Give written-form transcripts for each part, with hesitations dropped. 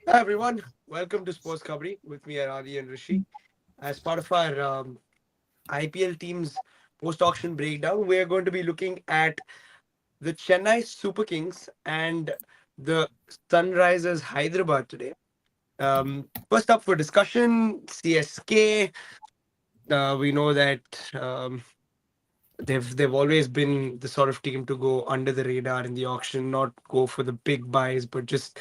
Hi everyone, welcome to Sports Kabaddi with me, Aradi and Rishi. As part of our IPL team's post-auction breakdown, we are going to be looking at the Chennai Super Kings and the SunRisers Hyderabad today. First up for discussion, CSK. We know that they've always been the sort of team to go under the radar in the auction, not go for the big buys, but just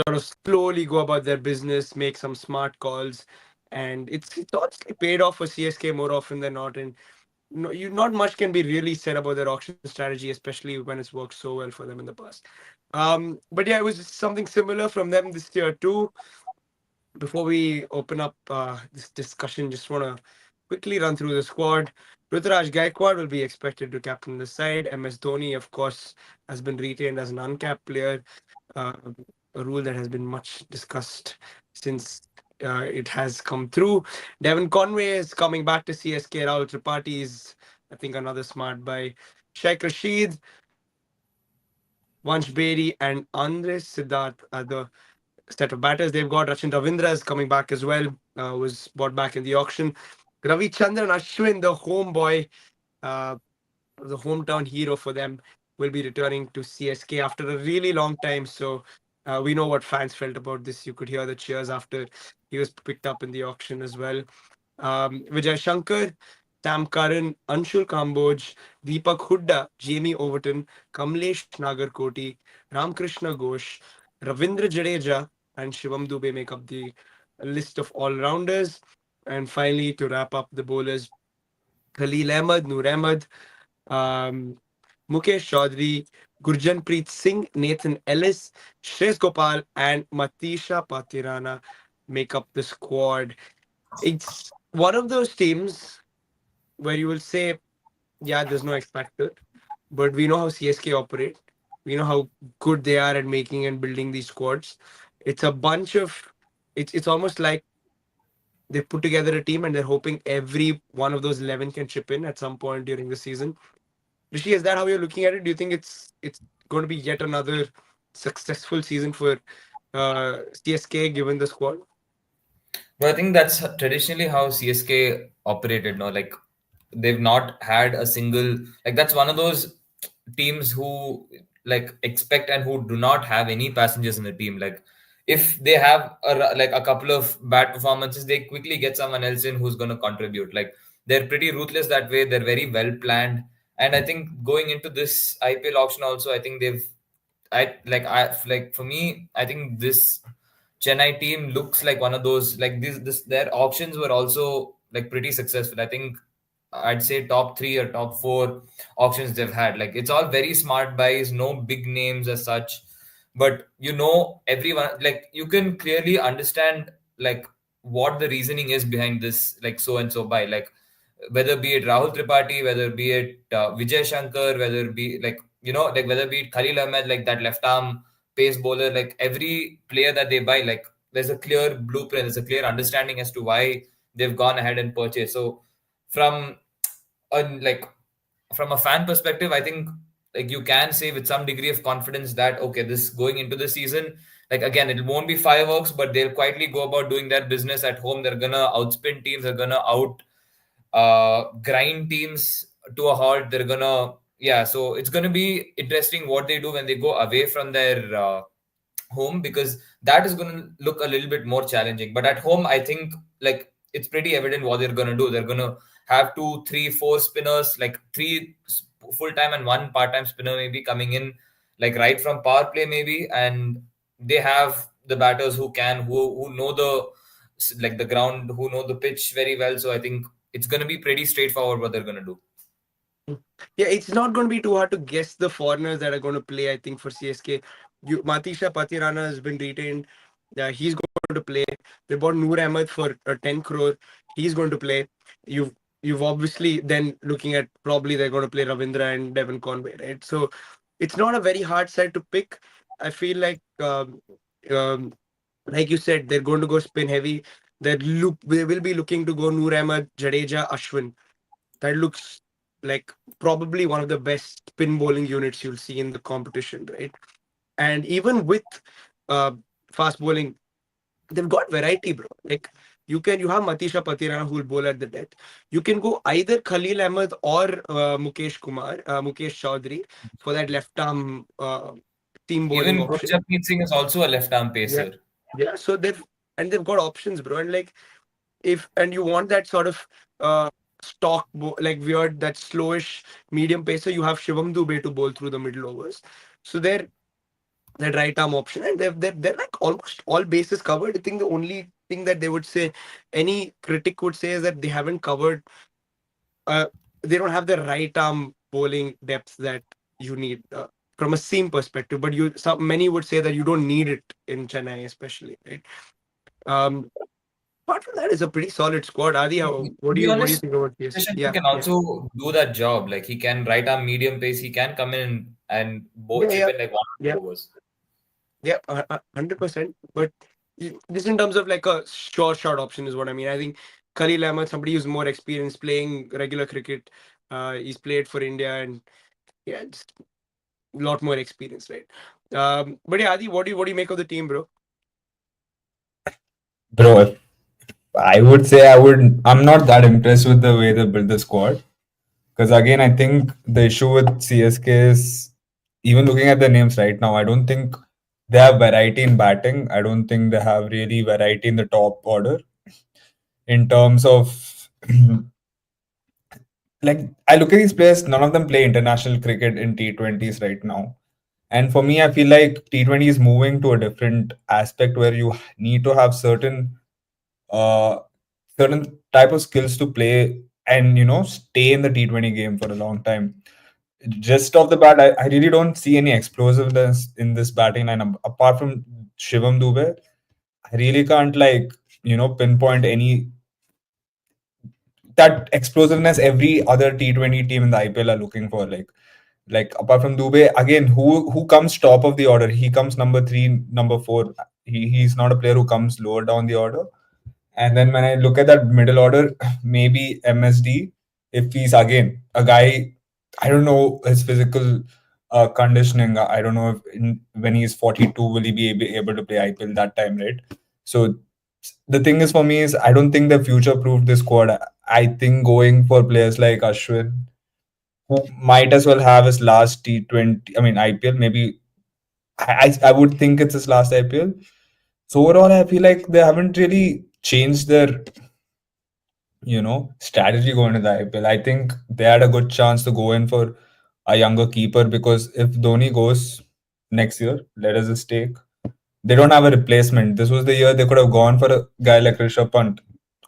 sort of slowly go about their business, make some smart calls, and it's honestly paid off for CSK more often than not. And no, you not much can be really said about their auction strategy, especially when it's worked so well for them in the past. But yeah, it was something similar from them this year too. Before we open up this discussion, just want to quickly run through the squad. Ruturaj Gaikwad will be expected to captain the side. MS Dhoni, of course, has been retained as an uncapped player, uh, a rule that has been much discussed since it has come through. Devon Conway is coming back to CSK. Rahul Tripathi is, I think, another smart buy. Sheikh Rashid, Vansh Bedi, and Andres Siddharth are the set of batters. They've got Rachin Ravindra is coming back as well, was bought back in the auction. Ravi Chandran Ashwin, the homeboy, uh, the hometown hero for them, will be returning to CSK after a really long time. So we know what fans felt about this. You could hear the cheers after he was picked up in the auction as well. Vijay Shankar, Sam Karan, Anshul Kamboj, Deepak Hooda, Jamie Overton, Kamlesh Nagarkoti, Ramkrishna Ghosh, Ravindra Jadeja, and Shivam Dubey make up the list of all-rounders. And finally, to wrap up the bowlers, Khalil Ahmed, Noor Ahmed, um, Mukesh Chaudhary, Gurjanpreet Singh, Nathan Ellis, Shreyas Gopal, and Matisha Patirana make up the squad. It's one of those teams where you will say, yeah, there's no X factor, but we know how CSK operate. We know how good they are at making and building these squads. It's a bunch of, it's almost like they put together a team and they're hoping every one of those 11 can chip in at some point during the season. Rishi, is that how you're looking at it? Do you think it's going to be yet another successful season for CSK given the squad? But I think that's traditionally how CSK operated. No, like they've not had a single like that's one of those teams who like expect and who do not have any passengers in the team. Like if they have like a couple of bad performances, they quickly get someone else in who's going to contribute. Like they're pretty ruthless that way. They're very well planned, and I think going into this IPL auction also, I think I for me, I think this Chennai team looks like one of those like this their auctions were also like pretty successful. I think I'd say top three or top four auctions they've had. Like it's all very smart buys, no big names as such, but everyone like you can clearly understand like what the reasoning is behind this like so and so buy. Like whether be it Rahul Tripathi, whether be it Vijay Shankar, whether be like like whether be it Khalil Ahmed, like that left arm pace bowler, like every player that they buy, like there's a clear blueprint, there's a clear understanding as to why they've gone ahead and purchased. So from like from a fan perspective, I think like you can say with some degree of confidence that okay, this going into the season, like again, it won't be fireworks, but they'll quietly go about doing their business at home. They're gonna outspin teams, they're gonna out grind teams to a halt. They're gonna so it's gonna be interesting what they do when they go away from their home, because that is going to look a little bit more challenging. But at home, I think like it's pretty evident what they're going to do. They're going to have two, three, four spinners, like three full time and one part time spinner maybe coming in, like right from power play maybe, and they have the batters who know the ground, who know the pitch very well. So I think it's going to be pretty straightforward what they're going to do. Yeah, it's not going to be too hard to guess the foreigners that are going to play. I think for CSK, Matisha Patirana has been retained. He's going to play. They bought Noor Ahmed for 10 crore. He's going to play. You've obviously then looking at probably they're going to play Ravindra and Devon Conway, right? So it's not a very hard side to pick. I feel um, like you said, they're going to go spin heavy. They will be looking to go Noor Ahmed, Jadeja, Ashwin. That looks like probably one of the best spin bowling units you'll see in the competition, right? And even with uh, fast bowling, they've got variety, bro. Like you have Matisha Patirana who will bowl at the death. You can go either Khalil Ahmed or Mukesh Chaudhary for that left arm team bowling Even option. Gurjapneet Singh is also a left-arm Yeah, pacer. yeah. So they've got options, bro. And like if and you want that sort of uh like weird that slowish medium pacer, you have Shivam Dubey to bowl through the middle overs. So they're that right arm option, and they're like almost all bases covered. I think the only thing that they would say, any critic would say, is that they haven't covered. Uh, they don't have the right arm bowling depth that you need from a seam perspective. But many would say that you don't need it in Chennai, especially, right? Um, Apart from that, it's a pretty solid squad. Adi, To be what do you honest, think about this? Session Yeah, can yeah, also do that job. Like he can right arm medium pace. He can come in and yeah, chip yeah, in like one or yeah, two overs. yeah, 100%. But this in terms of like a sure shot option is what I mean. I think Khalil Ahmed, somebody who's more experienced playing regular cricket, he's played for India, and yeah, just a lot more experience, right? But yeah, Adi, what do you make of the team, bro? Bro, if I would say I'm not that impressed with the way they built the squad. Because again, I think the issue with CSK is even looking at the names right now, I don't think they have variety in batting. I don't think they have really variety in the top order in terms of like I look at these players, none of them play international cricket in T20s right now. And for me, I feel like T20 is moving to a different aspect where you need to have uh certain type of skills to play and stay in the T20 game for a long time. Just off the bat, I really don't see any explosiveness in this batting lineup apart from Shivam Dubey. I really can't pinpoint any that explosiveness every other T20 team in the IPL are looking for. Like apart from Dubey, again, who comes top of the order? He comes number three, number four. He's not a player who comes lower down the order. And then when I look at that middle order, maybe MSD, if he's again a guy, I don't know his physical conditioning. I don't know if when he's 42, will he be able to play IPL that time, right? So the thing is for me is I don't think they future proofed this squad. I think going for players like Ashwin, who might as well have his last T20, I mean IPL, maybe I would think it's his last IPL. So overall, I feel like they haven't really changed their strategy going to the IPL. I think they had a good chance to go in for a younger keeper because if Dhoni goes next year, let us just take, they don't have a replacement. This was the year they could have gone for a guy like Rishabh Pant,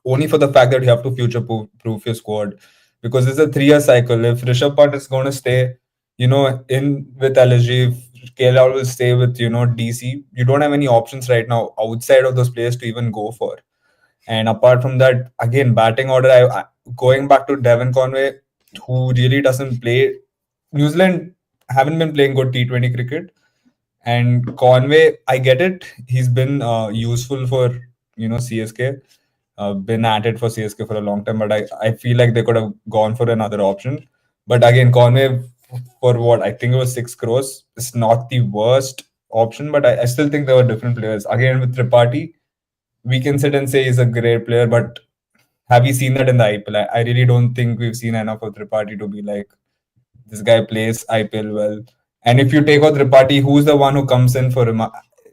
only for the fact that you have to future proof your squad because it's a 3 year cycle. If Rishabh Pant is going to stay, in with LSG, if KL will stay with DC. You don't have any options right now outside of those players to even go for. And apart from that, again, batting order, going back to Devon Conway, who really doesn't play. New Zealand haven't been playing good T20 cricket. And Conway, I get it. He's been useful for, CSK. Been at it for CSK for a long time. But I feel like they could have gone for another option. But again, Conway, for what? I think it was 6 crores. It's not the worst option. But I still think there were different players. Again, with Tripathi, we can sit and say he's a great player, but have we seen that in the IPL? I really don't think we've seen enough of Tripathi to be like, this guy plays IPL well. And if you take out Tripathi, who's the one who comes in for him?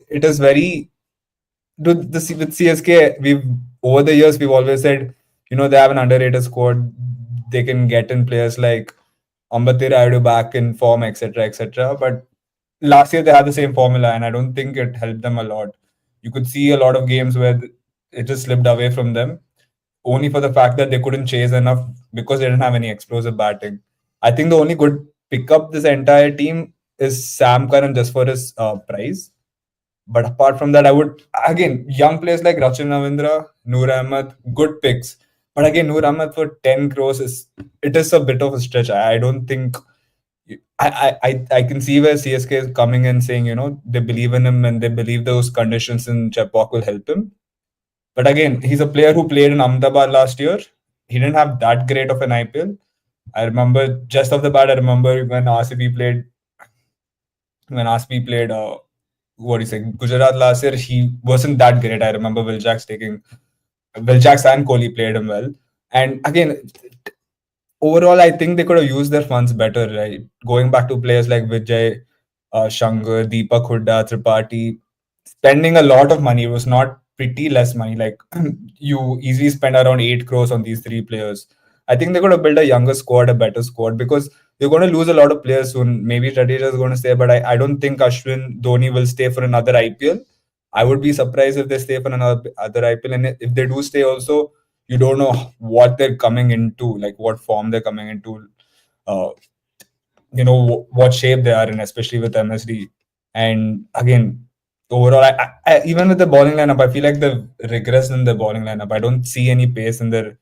It is very with CSK. We've over the years we've always said, they have an underrated squad. They can get in players like Ambati Rayudu back in form, etc., etc. But last year they had the same formula, and I don't think it helped them a lot. You could see a lot of games where it just slipped away from them, only for the fact that they couldn't chase enough because they didn't have any explosive batting. I think the only good pickup this entire team is Sam Curran just for his price. But apart from that, I would again young players like Rachin Ravindra, Noor Ahmed, good picks. But again, Noor Ahmed for 10 crores is a bit of a stretch. I don't think I can see where CSK is coming and saying, they believe in him and they believe those conditions in Chepauk will help him. But again, he's a player who played in Ahmedabad last year. He didn't have that great of an IPL. I remember just off the bat, I remember when RCB played what do you say, Gujarat last year, he wasn't that great. I remember Will Jacks and Kohli played him well. And again, overall, I think they could have used their funds better, right? Going back to players like Vijay, Shankar, Deepak Hooda, Tripathi, spending a lot of money. It was not pretty less money. Like you easily spend around 8 crores on these three players. I think they could have built a younger squad, a better squad, because they're going to lose a lot of players soon. Maybe Jadeja is going to stay, but I don't think Ashwin Dhoni will stay for another IPL. I would be surprised if they stay for another other IPL, and if they do stay, also you don't know what they're coming into, like what form they're coming into. Uh, what shape they are in, especially with MSD. And again, overall, even with the bowling lineup, I feel like they've regressed in the bowling lineup. I don't see any pace in their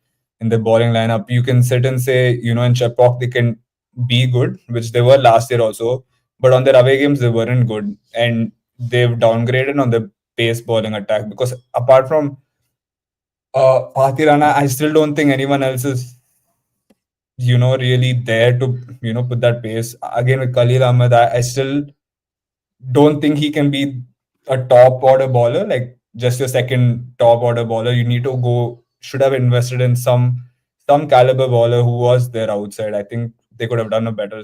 bowling lineup. You can sit and say, in Chepauk they can be good, which they were last year also, but on their away games they weren't good, and they've downgraded on the pace bowling attack because apart from Pathirana, I still don't think anyone else is really there to put that pace. Again with Khalil Ahmed, I still don't think he can be a top order bowler, like just your second top order bowler. You need to should have invested in some caliber bowler who was there outside. I think they could have done a better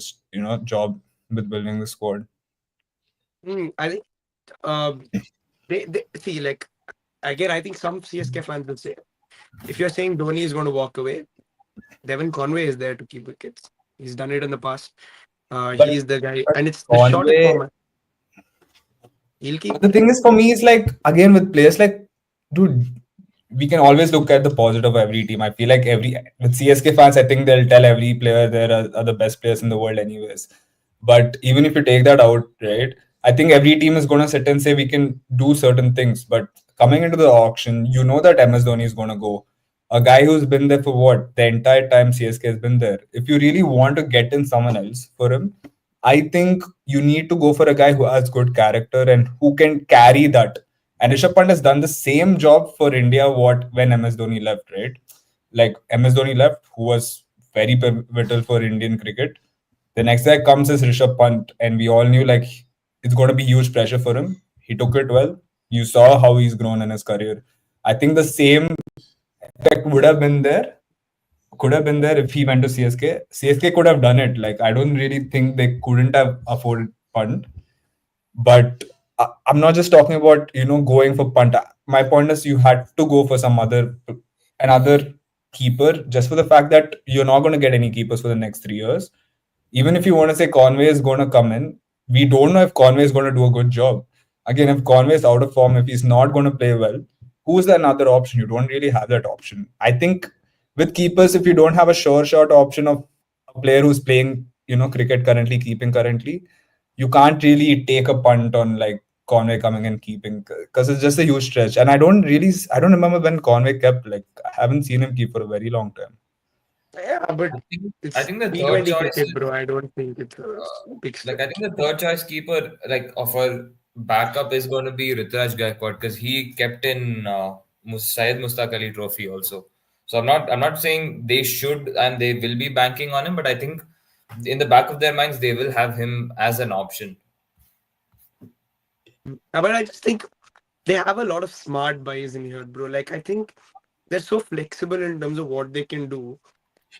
job with building the squad. I think um, they see, like, again, I think some CSK fans will say, if you're saying Dhoni is going to walk away, Devon Conway is there to keep wickets. He's done it in the past. But, He is the guy, but and it's the shortest Conway, format. He'll keep. the thing is for me is like again with players like, dude, we can always look at the positive of every team. I feel like with CSK fans, I think they'll tell every player are the best players in the world, anyways. But even if you take that out, right, I think every team is going to sit and say we can do certain things. But coming into the auction, you know that MS Dhoni is going to go. A guy who's been there for what the entire time CSK has been there. If you really want to get in someone else for him, I think you need to go for a guy who has good character and who can carry that. And Rishabh Pant has done the same job for India when MS Dhoni left, right? Like MS Dhoni left, who was very pivotal for Indian cricket. The next guy comes is Rishabh Pant, and we all knew like it's going to be huge pressure for him. He took it well. You saw how he's grown in his career. I think the same effect could have been there if he went to CSK. CSK could have done it. Like I don't really think they couldn't have afforded Pant. But I'm not just talking about going for Pant. My point is you had to go for another keeper just for the fact that you're not going to get any keepers for the next 3 years. Even if you want to say Conway is going to come in, we don't know if Conway is going to do a good job. Again, if Conway is out of form, if he's not going to play well, who's the another option? You don't really have that option. I think with keepers, if you don't have a sure shot option of a player who's playing, cricket currently, keeping currently, you can't really take a punt on like Conway coming and keeping because it's just a huge stretch. And I don't remember when Conway kept, like, I haven't seen him keep for a very long time. Yeah, but I it's think the third T20 choice cricket, is bro. I don't think it's a big like step. I think the third choice keeper like of our backup is going to be Rituraj Gaikwad because he kept in Syed Mustaq Ali Trophy also. So I'm not saying they should and they will be banking on him, but I think in the back of their minds they will have him as an option. But I just think they have a lot of smart buys in here, bro. Like, I think they're so flexible in terms of what they can do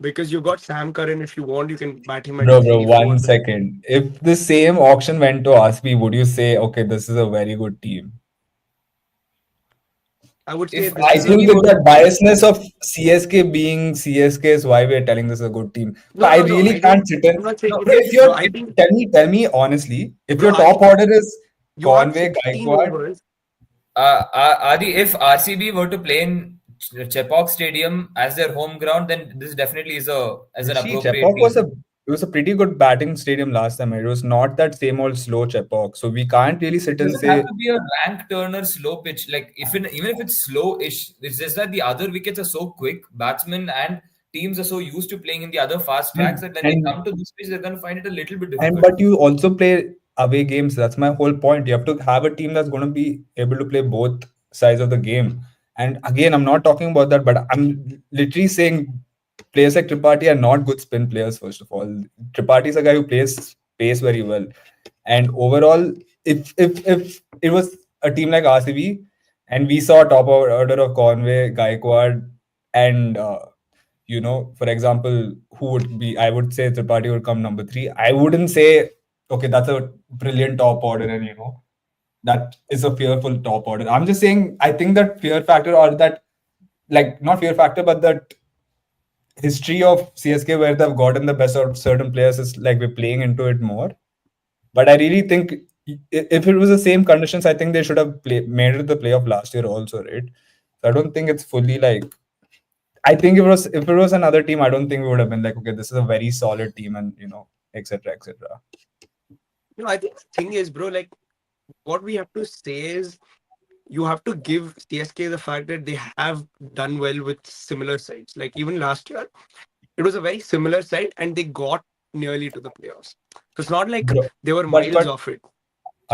because you got Sam Curran. If you want, you can bat him at Bro, three, four. 1 second. If the same auction went to RCB, would you say, okay, this is a very good team? I would say If this I is a think RCB with were that to play, biasness of CSK being CSK is why we're telling this is a good team. So no, I no, no. really I don't. can't sit in. I'm not saying No, it's bro. I think, tell me honestly, if bro, your top Adi, order is you have Conway, 16 Gaikwad, overs. Adi, if RCB were to play in Chepauk Stadium as their home ground, then this definitely is an see, appropriate Chepauk team. it was a pretty good batting stadium last time. It was not that same old slow Chepauk. So we can't really sit and Doesn't have say, to be a rank turner slow pitch. Like even if it's slow-ish, it's just that the other wickets are so quick. Batsmen and teams are so used to playing in the other fast tracks and that when they and come to this pitch, they're gonna find it a little bit And difficult. but you also play away games. That's my whole point. You have to have a team that's going to be able to play both sides of the game. And again, I'm not talking about that, but I'm literally saying players like Tripathi are not good spin players. First of all, Tripathi is a guy who plays pace very well. And overall, if it was a team like RCB, and we saw top order of Conway, Gaikwad, and for example, who would be? I would say Tripathi would come number three. I wouldn't say okay, that's a brilliant top order, and that is a fearful top order. I'm just saying I think that fear factor or that like not fear factor, but that history of CSK where they've gotten the best of certain players is like we're playing into it more. But I really think if it was the same conditions, I think they should have made it the playoff last year also, right? So I don't think it's fully like. I think if it was another team, I don't think we would have been like, okay, this is a very solid team, and etc. etc. I think the thing is, bro, like what we have to say is you have to give CSK the fact that they have done well with similar sides. Like even last year, it was a very similar side and they got nearly to the playoffs. So it's not like Bro, they were but miles off it.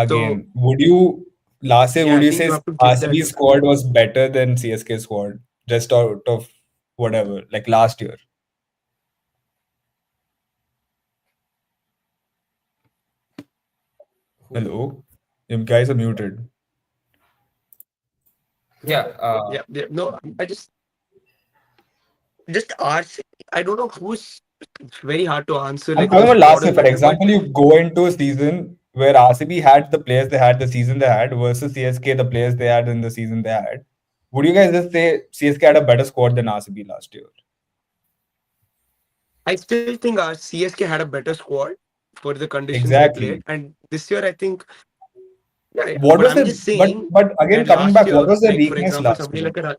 So again, would you last year yeah, would I you think say you have to give that RCB to them. squad was better than CSK squad just out of whatever like last year? Hello, you guys are muted. Yeah. Yeah. No, I just RC. I don't know who's. It's very hard to answer. I'm Like talking whose about squad last is year. For better, but example, you go into a season where RCB had the players they had the season they had versus CSK the players they had in the season they had. Would you guys just say CSK had a better squad than RCB last year? I still think our CSK had a better squad for the conditions they played. Exactly. And this year, I think, yeah. What But was I'm the just but saying but again that coming last back, what year, was their like for weakness example, last somebody year? like a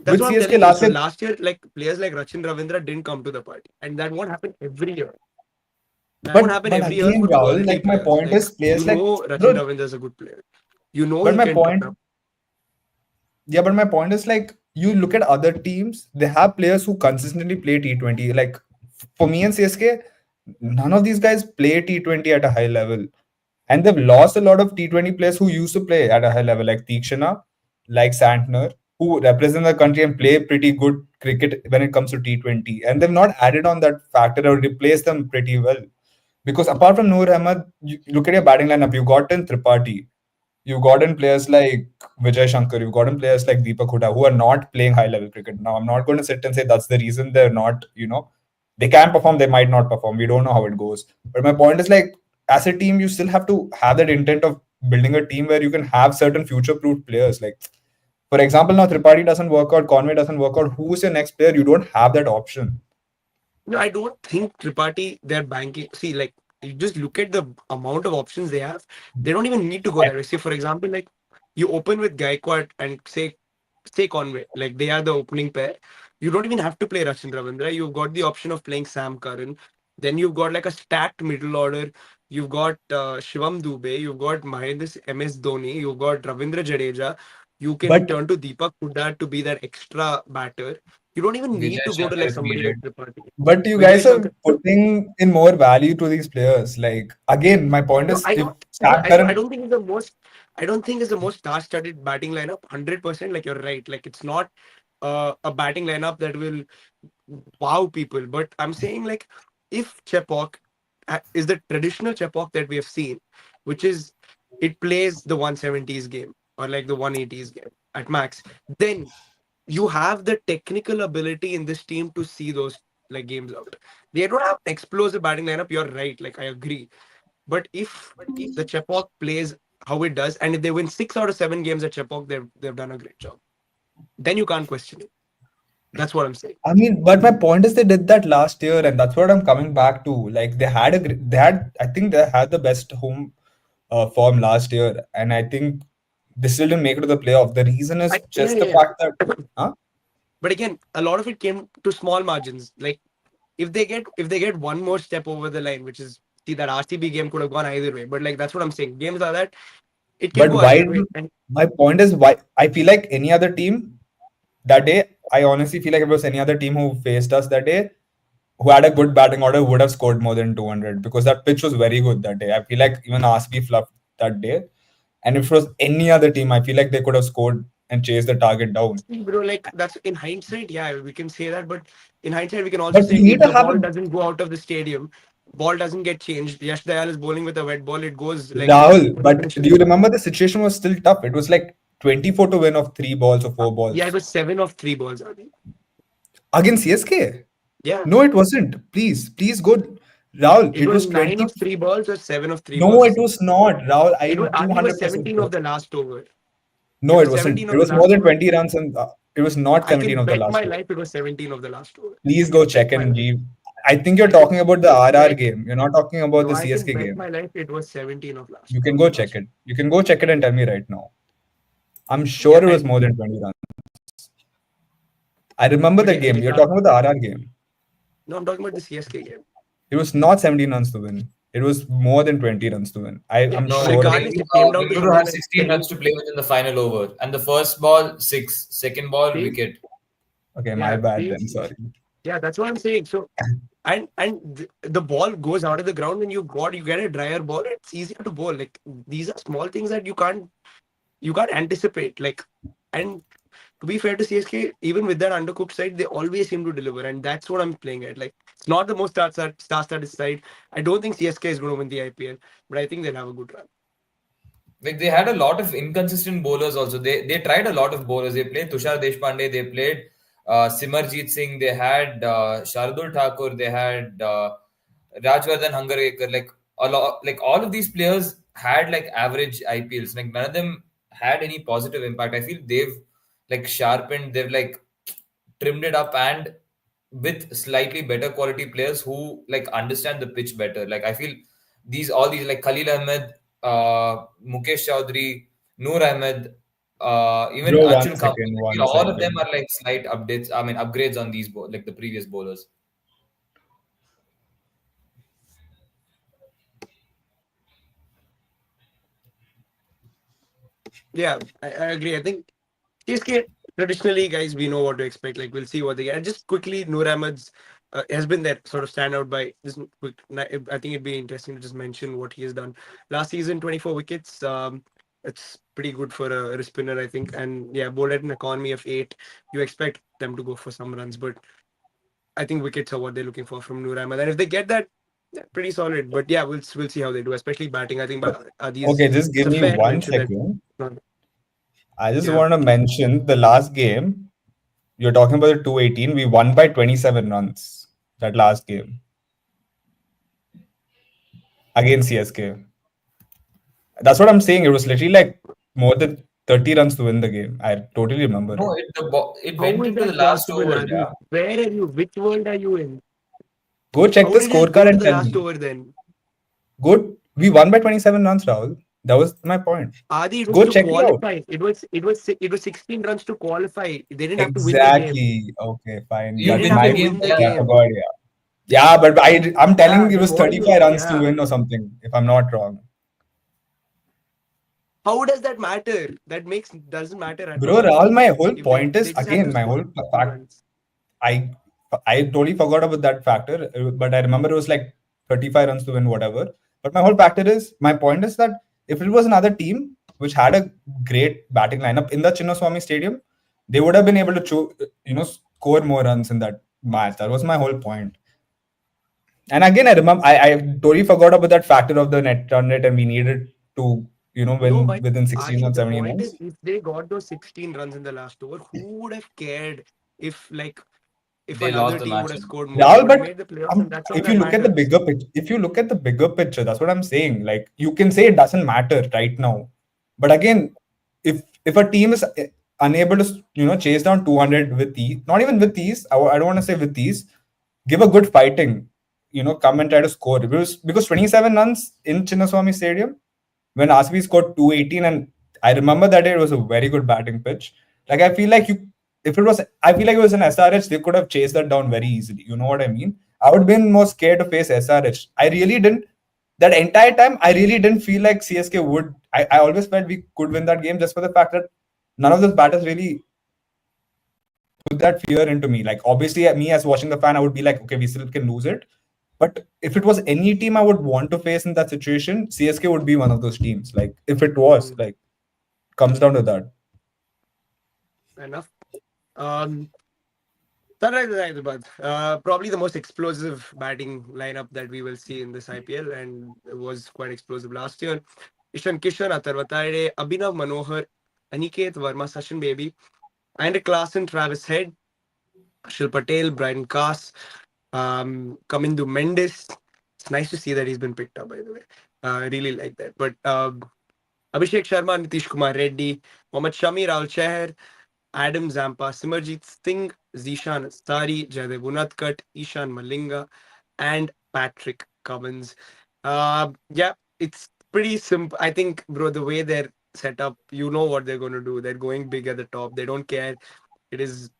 that's With what I'm CSK telling you. last So year, last year, like players like Rachin Ravindra didn't come to the party, and that won't happen every year. That won't happen but every year again, for Rahul, quality like my players. point Like is players like Rachin bro, Ravindra is a good player. You know but he my can turn point up. Yeah, but my point is like you look at other teams, they have players who consistently play T20. Like for me and CSK, none of these guys play T20 at a high level. And they've lost a lot of T20 players who used to play at a high level, like Tikshana, like Santner, who represent the country and play pretty good cricket when it comes to T20. And they've not added on that factor or replaced them pretty well. Because apart from Noor Ahmed, you look at your batting lineup, you got in Tripathi, you've gotten players like Vijay Shankar, you've gotten players like Deepak Hooda who are not playing high level cricket. Now, I'm not going to sit and say that's the reason they're not, they can perform, they might not perform. We don't know how it goes. But my point is like, as a team, you still have to have that intent of building a team where you can have certain future proof players. Like, for example, now Tripathi doesn't work out, Conway doesn't work out. Who's your next player? You don't have that option. No, I don't think Tripathi they're banking. See, like you just look at the amount of options they have. They don't even need to go that way. Say, for example, like you open with Gaikwad and say Conway, like they are the opening pair. You don't even have to play Rachin Ravindra. You've got the option of playing Sam Curran. Then you've got like a stacked middle order. You've got Shivam Dubey. You've got Mahendra MS Dhoni. You've got Ravindra Jadeja. You can But turn to Deepak Hooda to be that extra batter. You don't even need Vijay to go to Shankar like if somebody needed. like Tripathi. But you Vijay guys are Shankar. putting in more value to these players. Like again, my point No, is I if don't. Sam I Curran, don't think it's the most. I don't think it's the most star-studded batting lineup. 100%. Like you're right. Like it's not a batting lineup that will wow people. But I'm saying like if Chepauk is the traditional Chepauk that we have seen, which is it plays the 170s game or like the 180s game at max, then you have the technical ability in this team to see those like games out. They don't have explosive batting lineup. You're right. Like I agree. But if the Chepauk plays how it does, and if they win 6 out of 7 games at Chepauk, they've done a great job. Then you can't question it. That's what I'm saying. I mean, but my point is they did that last year, and that's what I'm coming back to. Like I think they had the best home form last year, and I think they still didn't make it to the playoff. The reason is Yeah, just the yeah, fact that, yeah. huh? But again, a lot of it came to small margins. Like if they get one more step over the line, which is see that RCB game could have gone either way. But like that's what I'm saying. Games are that it can But go why? either way. And My point is why I feel like any other team that day. I honestly feel like if it was any other team who faced us that day, who had a good batting order, would have scored more than 200 because that pitch was very good that day. I feel like even RCB fluffed that day. And if it was any other team, I feel like they could have scored and chased the target down. bro, like that's in hindsight, yeah, we can say that. But in hindsight, we can also But say you need if to the have ball a doesn't go out of the stadium, ball doesn't get changed. Yash Dayal is bowling with a wet ball. It goes like Rahul, he but do finishes. you remember the situation was still tough? It was like 24 to win of 3 balls or four Yeah, it balls was 7 of 3 balls. Adi. against CSK. Yeah, No, it wasn't. Please go. Rahul, it it was was nine 20. of three balls or 7 of 3 No, it balls. was not. Rahul, I It was am Adi was 200% 17 sure. of the last over. It No, it was wasn't. 17 It of the was more last than over. 20 runs and it was not I 17 can of the bet last my over. life it was 17 of the last over. Please I go can check bet my and life. G. I think you're I can talking about the RR bet. game. You're not talking about No, the I can CSK bet game. my life it was 17 of You can go the check last. it. You can go check it and tell me right now. I'm sure Yeah, it was and more than 20 runs. I remember but the yeah, game. You're regard. talking about the RR game. No, I'm talking about the CSK game. It was not 17 runs to win. It was more than 20 runs to win. Yeah, I'm No, sure of it. regardless, it came down to Bengaluru something had like 16 runs 10. to play with in the final over, and the first ball six, second ball See? wicket. Okay, my Yeah, bad see? then. Sorry. Yeah, that's what I'm saying. So the ball goes out of the ground when you get a drier ball. It's easier to bowl. Like these are small things that you can't anticipate. Like, and to be fair to CSK, even with that undercooked side, they always seem to deliver, and that's what I'm playing at. Like, it's not the most star-studded side. I don't think CSK is going to win the IPL, but I think they'll have a good run. Like they had a lot of inconsistent bowlers also. They tried a lot of bowlers. They played Tushar Deshpande. They played Simarjeet Singh. They had Shardul Thakur. They had Rajvardhan Hangarkar. Like a lot. Like all of these players had like average IPLs. Like none of them had any positive impact. I feel they've like sharpened. They've like trimmed it up and with slightly better quality players who like understand the pitch better. Like I feel all these like Khalil Ahmed, Mukesh Chaudhary, Noor Ahmed, even Bro, one Anshul Khamble. second, I feel one all of them second. are like slight updates. I mean upgrades on these like the previous bowlers. Yeah, I agree. I think CSK traditionally, guys, we know what to expect. Like we'll see what they get. And just quickly, Noor Ahmed's has been that sort of standout by this. I think it'd be interesting to just mention what he has done last season. 24 wickets. It's pretty good for a spinner, I think. And yeah, bowled at an economy of 8. You expect them to go for some runs, but I think wickets are what they're looking for from Noor Ahmed. And if they get that, yeah, pretty solid. But yeah, we'll see how they do, especially batting. I think these Okay, just it's give a me fair one mention that. second. uh, I just Yeah. want to mention the last game. You're talking about the 218. We won by 27 runs that last game against CSK. That's what I'm saying. It was literally like more than 30 runs to win the game. I totally remember No, it. it How went is into the that last possible, over. Adi? Yeah. Where are you? Which world are you in? Go check How the did it scorecard go to and the tell last me. over then? Good. We won by 27 runs, Rahul. That was my point. Adi, it was Go to check it out. qualify. It was 16 runs to qualify. They didn't have to win the game. Exactly. Okay, fine. They You didn't That's win have the to my game. win the mistake. I Yeah. game. forgot. Yeah. Yeah, but I'm telling Yeah, you, it then was what are you? 35 runs to Yeah. win or something, if I'm not wrong. How does that matter? That makes doesn't matter at Bro, all. Rahul, my whole If they point is they just had again, to my score whole 16 fact. runs. I I totally forgot about that factor, but I remember it was like 35 runs to win, whatever. But my point is that if it was another team which had a great batting lineup in the Chinnaswamy Stadium, they would have been able to score more runs in that match. That was my whole point. And again, I totally forgot about that factor of the net run rate, and we needed to No, win but within 16 Adi, or the 17 point is runs. if they got those 16 runs in the last over, who would have cared if They another lost the team would match. have scored more? They Rahul, would have but made the playoffs, and that's all if you that look at the matters. bigger picture, that's what I'm saying. Like you can say it doesn't matter right now, but again, if a team is unable to chase down 200 with ease, not even with ease, I don't want to say with ease, give a good fighting, come and try to score because 27 runs in Chinnaswamy Stadium when RCB scored 218, and I remember that day it was a very good batting pitch. Like I feel like I feel like it was an SRH, they could have chased that down very easily. You know what I mean? I would have been more scared to face SRH. I really didn't. That entire time, I really didn't feel like CSK would. I always felt we could win that game just for the fact that none of those batters really put that fear into me. Like obviously, me as watching the fan, I would be like, okay, we still can lose it. But if it was any team I would want to face in that situation, CSK would be one of those teams. Like if it was Mm, like comes down to that. enough. Um, Sunrisers Hyderabad, probably the most explosive batting lineup that we will see in this IPL, and it was quite explosive last year. Ishan Kishan, Atharva Tade, Abhinav Manohar, Aniket Verma, Sachin Baby, and Klassen, Travis Head, Ashil Patel, Brian Kaas, Kamindu Mendes. It's nice to see that he's been picked up, by the way. I really like that. But Abhishek Sharma, Nitish Kumar Reddy, Mohammad Shami, Rahul Chahar, Adam Zampa, Simarjeet Singh, Zishan Sari, Jaydev Unadkat, Ishan Malinga, and Patrick Cummins. Yeah, it's pretty simple. I think, bro, the way they're set up, you know what they're going to do. They're going big at the top. They don't care. It is,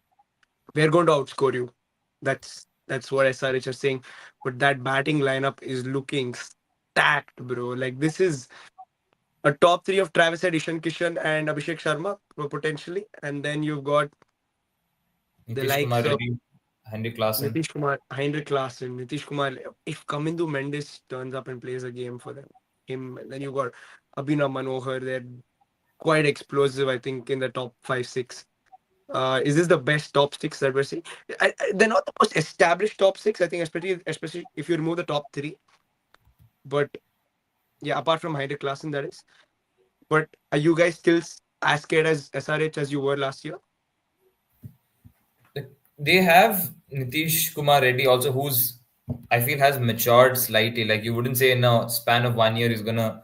we're going to outscore you. That's what SRH are saying. But that batting lineup is looking stacked, bro. Like, this is a top three of Travis Head, Ishan Kishan, and Abhishek Sharma, potentially. And then you've got the Nitish Kumar likes of Reddy, Henry Klassen. Nitish Kumar, Heinrich Klaassen, Nitish Kumar. If Kamindu Mendes turns up and plays a game for them, him, and then you got Abhinav Manohar. They're quite explosive, I think, in the top five, six. Is this the best top six that we're seeing? They're not the most established top six, I think, especially if you remove the top three. But yeah, apart from Heinrich Klaassen, that is. But are you guys still as scared as SRH as you were last year? They have Nitish Kumar Reddy also, who's I feel has matured slightly. Like you wouldn't say in a span of 1 year he's gonna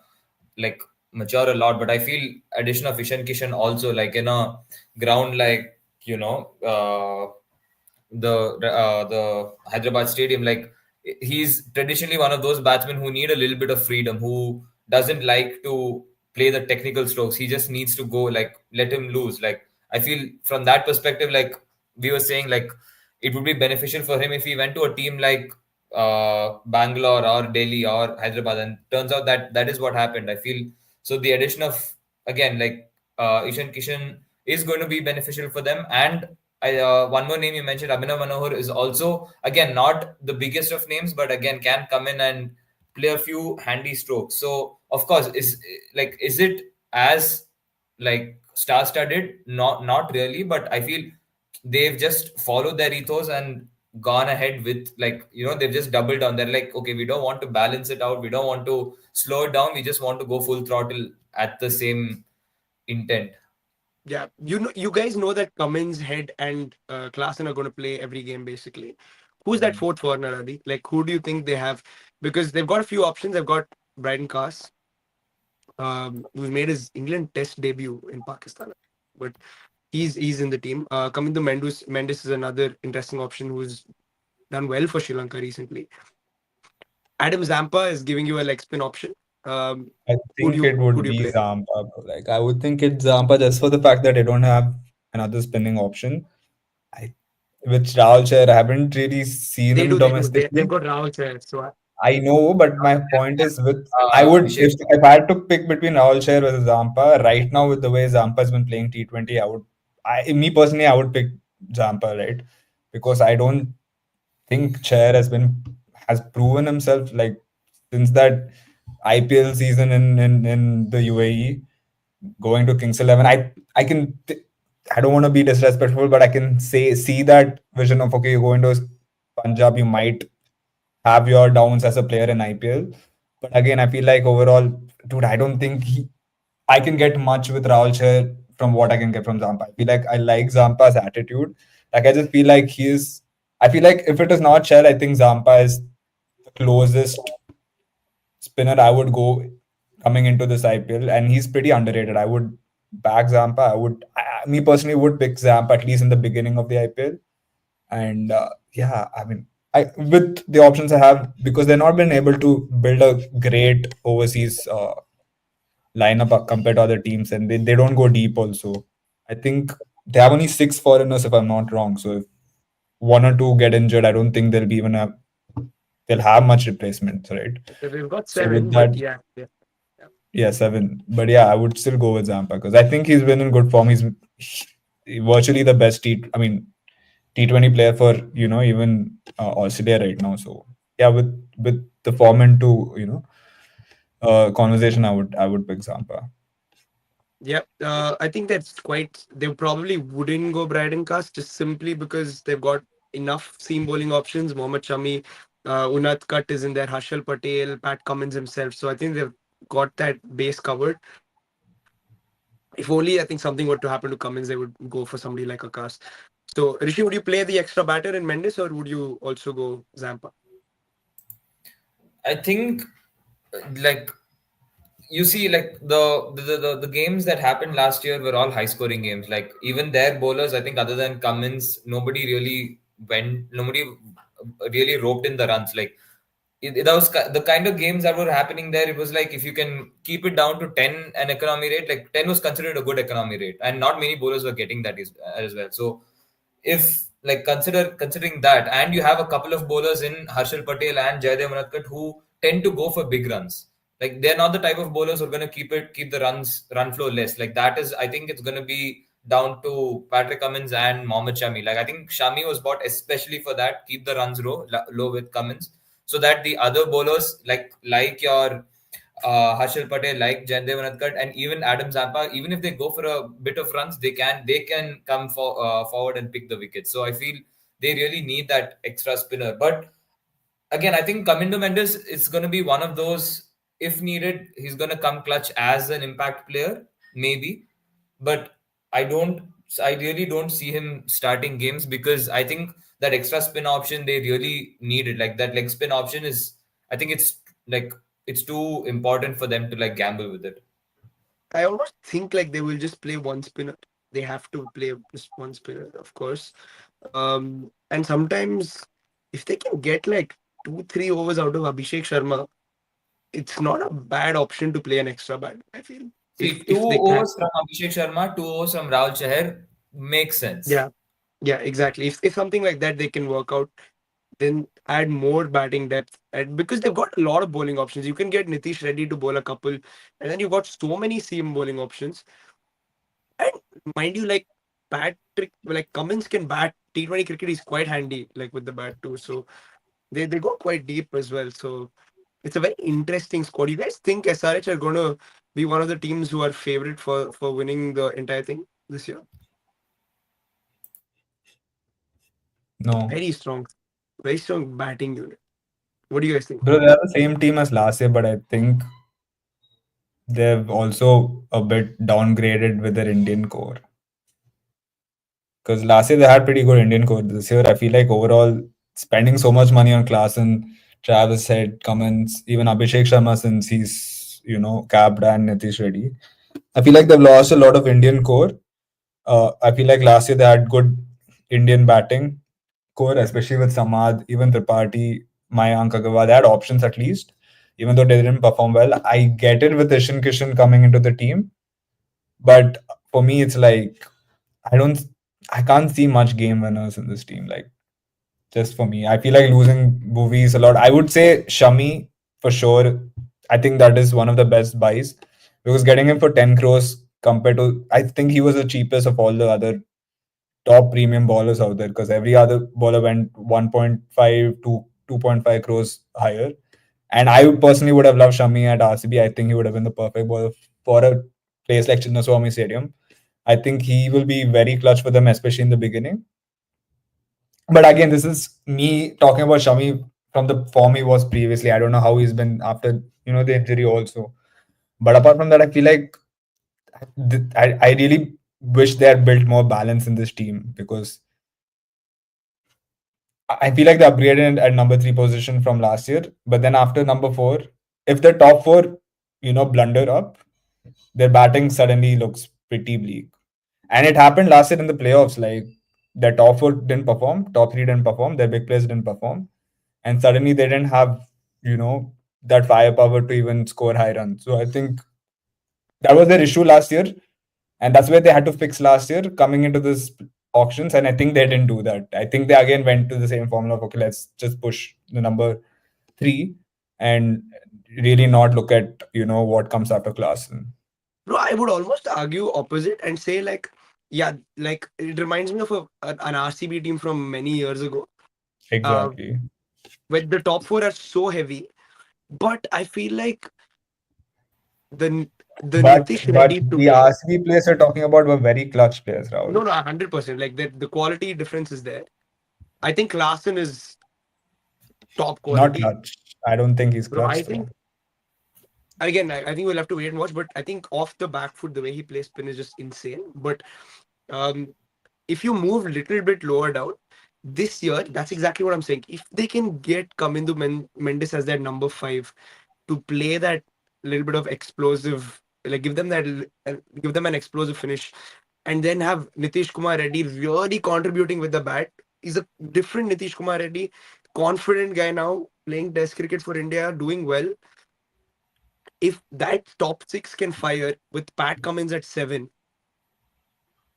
like mature a lot, but I feel addition of Ishan Kishan also like in a ground like the Hyderabad Stadium. Like he's traditionally one of those batsmen who need a little bit of freedom, who doesn't like to play the technical strokes. He just needs to go like let him loose. Like I feel from that perspective, like we were saying, like it would be beneficial for him if he went to a team like Bangalore or Delhi or Hyderabad, and turns out that that is what happened. I feel so. The addition of again like Ishan Kishan is going to be beneficial for them, and one more name you mentioned, Abhinav Manohar, is also again not the biggest of names, but again can come in and play a few handy strokes. So of course, is it as like star-studded? Not really, but I feel they've just followed their ethos and gone ahead with they've just doubled down. They're like, okay, we don't want to balance it out, we don't want to slow it down, we just want to go full throttle at the same intent. Yeah, you guys know that Cummins, Head, and Klaassen are going to play every game basically. Who's that fourth foreigner, Adi? Like, who do you think they have? Because they've got a few options. They've got Brian Kaas, who's made his England Test debut in Pakistan, but he's in the team. Coming to Mendes is another interesting option who's done well for Sri Lanka recently. Adam Zampa is giving you a leg spin option. I think it Who would do you be play? Zampa, bro. Like I would think it's Zampa just for the fact that they don't have another spinning option. I Which Rahul Chair, I haven't really seen They him do, they do. They've domestically. got Rahul Chair, so I know, but my point is with I would Abhishek. if I had to pick between Rahul Chair versus Zampa right now with the way Zampa has been playing T20, me personally I would pick Zampa, right? Because I don't think Chair has proven himself like since that IPL season in the UAE going to Kings 11. I don't want to be disrespectful, but I can see that vision of okay, you go into Punjab, you might have your downs as a player in IPL. But again, I feel like overall, dude, I don't think I can get much with Rahul Chahar from what I can get from Zampa. I feel like I like Zampa's attitude. Like I just feel like I feel like if it is not Chahar, I think Zampa is the closest spinner I would go coming into this IPL, and he's pretty underrated. I would back Zampa. Me personally, would pick Zampa at least in the beginning of the IPL. And yeah, I mean, with the options I have, because they've not been able to build a great overseas lineup compared to other teams, and they don't go deep also. I think they have only six foreigners, if I'm not wrong. So if one or two get injured, I don't think they'll have much replacements, right? we've got So with seven, that, but yeah. yeah, seven. But yeah, I would still go with Zampa because I think he's been in good form. He's virtually the best T20 player for even Australia right now. So yeah, with the form into conversation, I would pick Zampa. Yep. I think that's quite. They probably wouldn't go Bryden Cast just simply because they've got enough seam bowling options. Mohammad Shami, Unat Kat is in there, Harshal Patel, Pat Cummins himself. So I think they've got that base covered. If only I think something were to happen to Cummins, they would go for somebody like Akash. So Rishi, would you play the extra batter in Mendes or would you also go Zampa? I think like you see like the games that happened last year were all high scoring games. Like even their bowlers, I think other than Cummins, nobody really roped in the runs. Like that was the kind of games that were happening there. It was like if you can keep it down to 10 an economy rate, like 10 was considered a good economy rate, and not many bowlers were getting that as well. So if like considering that, and you have a couple of bowlers in Harshal Patel and Jaydev Unatkut who tend to go for big runs. Like they're not the type of bowlers who are going to keep the run flow less. Like that is, I think it's going to be down to Patrick Cummins and Mohammad Shami. Like I think Shami was bought especially for that, keep the runs low with Cummins, so that the other bowlers like your Harshal Patel, like Jaydev Unatkut, and even Adam Zampa, even if they go for a bit of runs, they can come forward and pick the wickets. So I feel they really need that extra spinner. But again, I think Kamindo Mendes is going to be one of those. If needed, he's going to come clutch as an impact player, maybe. But I don't. I really don't see him starting games because I think that extra spin option they really needed. Like that leg spin option is. I think like it's too important for them to like gamble with it. I almost think like they will just play one spinner. They have to play just one spinner, of course. And sometimes if they can get like 2-3 overs out of Abhishek Sharma, it's not a bad option to play an extra bat. I feel See, two if they can. overs from Abhishek Sharma, 2 overs from Rahul Chahar makes sense. Yeah, yeah, exactly. If something like that they can work out, then add more batting depth. And because they've got a lot of bowling options, you can get Nitish Reddy to bowl a couple, and then you've got so many seam bowling options. And mind you, like Patrick, like Cummins can bat T20 cricket. He's quite handy, like with the bat too. So they go quite deep as well. So it's a very interesting squad. You guys think SRH are going to be one of the teams who are favorite for winning the entire thing this year? No. Very very strong batting unit. What do you guys think? Bro, they are the same team as last year, but I think they've also a bit downgraded with their Indian core. Because last year they had pretty good Indian core. This year, I feel like overall spending so much money on Klaasen, Travis Head, Cummins, even Abhishek Sharma since he's capped and Nitish Reddy. I feel like they've lost a lot of Indian core. I feel like last year they had good Indian batting core, especially with Samad, even Tripathi, Mayank Agarwal. They had options at least, even though they didn't perform well. I get it with Ishan Kishan coming into the team, but for me, it's like I don't, I can't see much game winners in this team. Like just for me, I feel like losing movies a lot. I would say Shami for sure. I think that is one of the best buys because getting him for 10 crores compared to, I think he was the cheapest of all the other top premium bowlers out there because every other bowler went 1.5 to 2.5 crores higher. And I would personally would have loved Shami at RCB. I think he would have been the perfect bowler for a place like Chinnaswamy Stadium. I think he will be very clutch for them, especially in the beginning. But again, this is me talking about Shami from the form he was previously. I don't know how he's been after the injury also. But apart from that, I feel like I really wish they had built more balance in this team because I feel like they upgraded at number 3 position from last year. But then after number 4, if the top 4, blunder up, their batting suddenly looks pretty bleak. And it happened last year in the playoffs. Like their top 4 didn't perform, top 3 didn't perform, their big players didn't perform. And suddenly they didn't have, that firepower to even score high runs. So I think that was their issue last year. And that's where they had to fix last year coming into this auctions. And I think they didn't do that. I think they again went to the same formula of, okay, let's just push the number 3 and really not look at, what comes after class. Bro, I would almost argue opposite and say like, yeah, like it reminds me of an RCB team from many years ago. Uh, Exactly. where the top 4 are so heavy, but I feel like the the Nitish But Reddy the today. RCB players you're talking about were very clutch players, No, Rahul. no, 100%. Like the quality difference is there. I think Klaasen is top Not quality, clutch. I don't think he's bro. I clutch think though. again, I think we'll have to wait and watch. But I think off the back foot, the way he plays spin is just insane. But um, if you move a little bit lower down this year, that's exactly what I'm saying. If they can get Kamindu Mendes as their number five to play that little bit of explosive, like give them give them an explosive finish, and then have Nitish Kumar Reddy really contributing with the bat. He's a different Nitish Kumar Reddy, confident guy now, playing Test cricket for India, doing well. If that top six can fire with Pat Cummins at seven,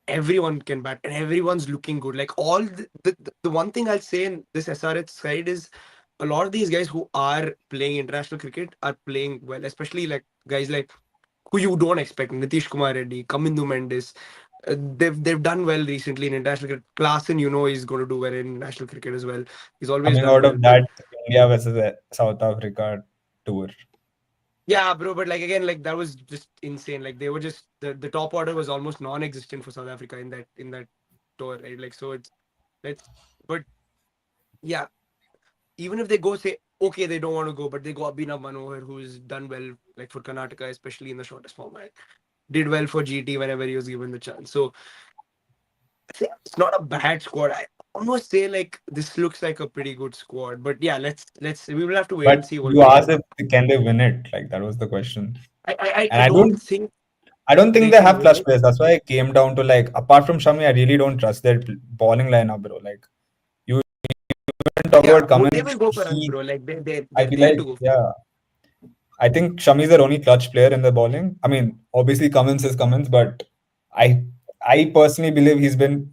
everyone can bat and everyone's looking good. Like all the one thing I'll say in this SRH side is a lot of these guys who are playing international cricket are playing well, especially like guys like who you don't expect, Nitish Kumar Reddy, Kamindu Mendes. They've done well recently in international cricket. Klaasen, is going to do well in national cricket as well. He's always Coming done out well. of But that India versus South Africa tour. yeah, bro, but like again, like that was just insane. Like they were just the top order was almost non-existent for South Africa in that tour, right? Like so it's let's but yeah, even if they go say okay, they don't want to go, but they go Abhinav Manohar, who's done well like for Karnataka, especially in the shortest format, did well for GT whenever he was given the chance. So I think it's not a bad squad. I almost say like this looks like a pretty good squad. But yeah, let's we will have to wait But and see what you we get. asked if can they win it? Like that was the question. I And don't think I don't think they they can have win clutch it. players. That's why I came down to like apart from Shami, I really don't trust their bowling lineup, bro. Like you even talk Yeah, about they Cummins, will go for runs, he bro. Like I they're feel there like to go for it. yeah. I think Shami's their only clutch player in the bowling. I mean, obviously Cummins is Cummins, but I I personally believe he's been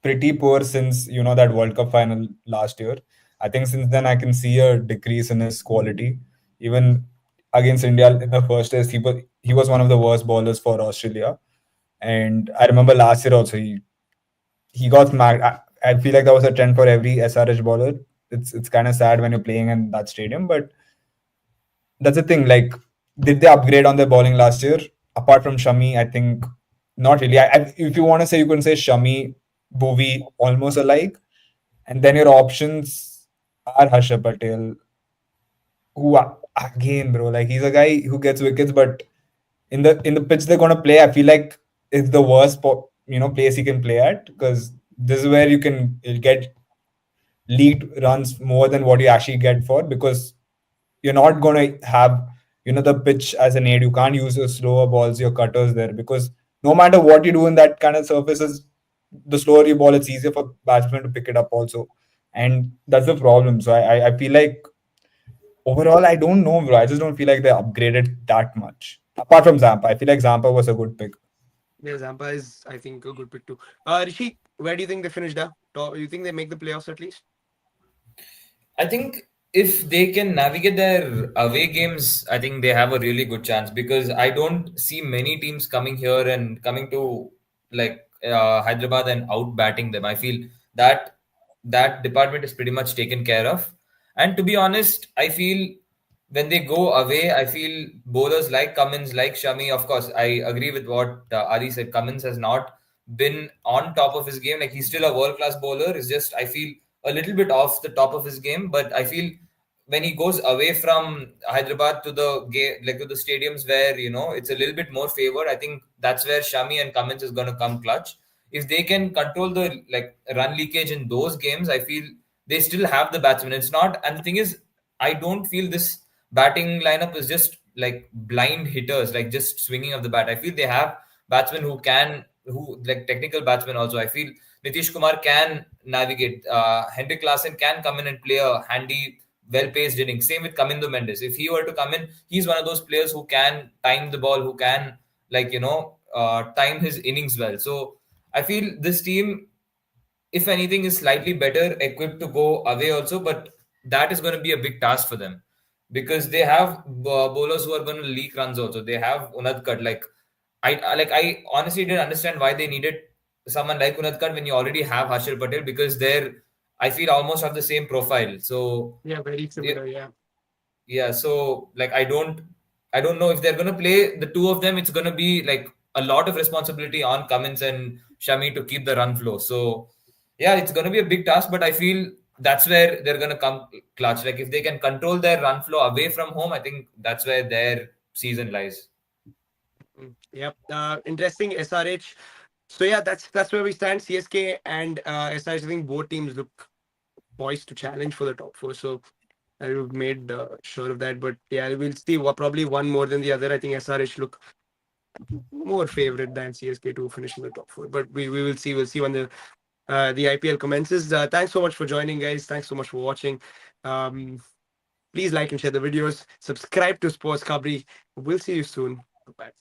pretty poor since that World Cup final last year. I think since then I can see a decrease in his quality. Even against India in the first test, he was one of the worst bowlers for Australia. And I remember last year also he got smacked. I feel like that was a trend for every SRH bowler. It's kind of sad when you're playing in that stadium, but that's the thing. Like, did they upgrade on their bowling last year? Apart from Shami, I think not really. If you want to say, you can say Shami, Bhuvi almost alike, and then your options are Harsha Patel, who again, bro, like he's a guy who gets wickets, but in the pitch they're gonna play, I feel like it's the worst place he can play at because this is where you can get leaked runs more than what you actually get for because you're not going to have the pitch as an aid. You can't use your slower balls, your cutters there because no matter what you do in that kind of surfaces, the slower you ball, it's easier for batsmen to pick it up also, and that's the problem. So I feel like overall I don't know, bro. I just don't feel like they upgraded that much. Apart from Zampa, I feel like Zampa was a good pick. Yeah, Zampa is I think a good pick too. Rishi, where do you think they finished up? You think they make the playoffs at least? I think if they can navigate their away games, I think they have a really good chance because I don't see many teams coming here and coming to Hyderabad and out batting them. I feel that that department is pretty much taken care of. And to be honest, I feel when they go away, I feel bowlers like Cummins, like Shami, of course, I agree with what Ali said. Cummins has not been on top of his game. Like he's still a world class bowler. It's just, I feel a little bit off the top of his game, but I feel when he goes away from Hyderabad to the game, like to the stadiums where it's a little bit more favored, I think that's where Shami and Cummins is going to come clutch. If they can control the run leakage in those games, I feel they still have the batsmen. It's not, and the thing is, I don't feel this batting lineup is just like blind hitters, like just swinging of the bat. I feel they have batsmen who like technical batsmen also. I feel Nitish Kumar can navigate. Henrik Lassen can come in and play a handy, well-paced inning. Same with Kamindu Mendes. If he were to come in, he's one of those players who can time the ball, who can time his innings well. So I feel this team, if anything, is slightly better equipped to go away also, but that is going to be a big task for them because they have bowlers who are going to leak runs also. They have Unadkat. I honestly didn't understand why they needed someone like Unadkat when you already have Harshal Patel because they're, I feel, almost have the same profile. So Yeah, very yeah, similar. Yeah. yeah, so like I don't know if they're gonna play the two of them. It's gonna be like a lot of responsibility on Cummins and Shami to keep the run flow. So Yeah, it's going to be a big task, but I feel that's where they're going to come clutch. Like if they can control their run flow away from home, I think that's where their season lies. Yep. Interesting. SRH. So yeah, that's where we stand. CSK and SRH. I think both teams look poised to challenge for the top four. So I've made sure of that. But yeah, we'll see. Probably one more than the other. I think SRH look more favorite than CSK to finish in the top four. But we will see. We'll see when the IPL commences. Thanks so much for joining, guys. Thanks so much for watching. Um, Please like and share the videos. Subscribe to Sports Kabri. We'll see you soon. Bye.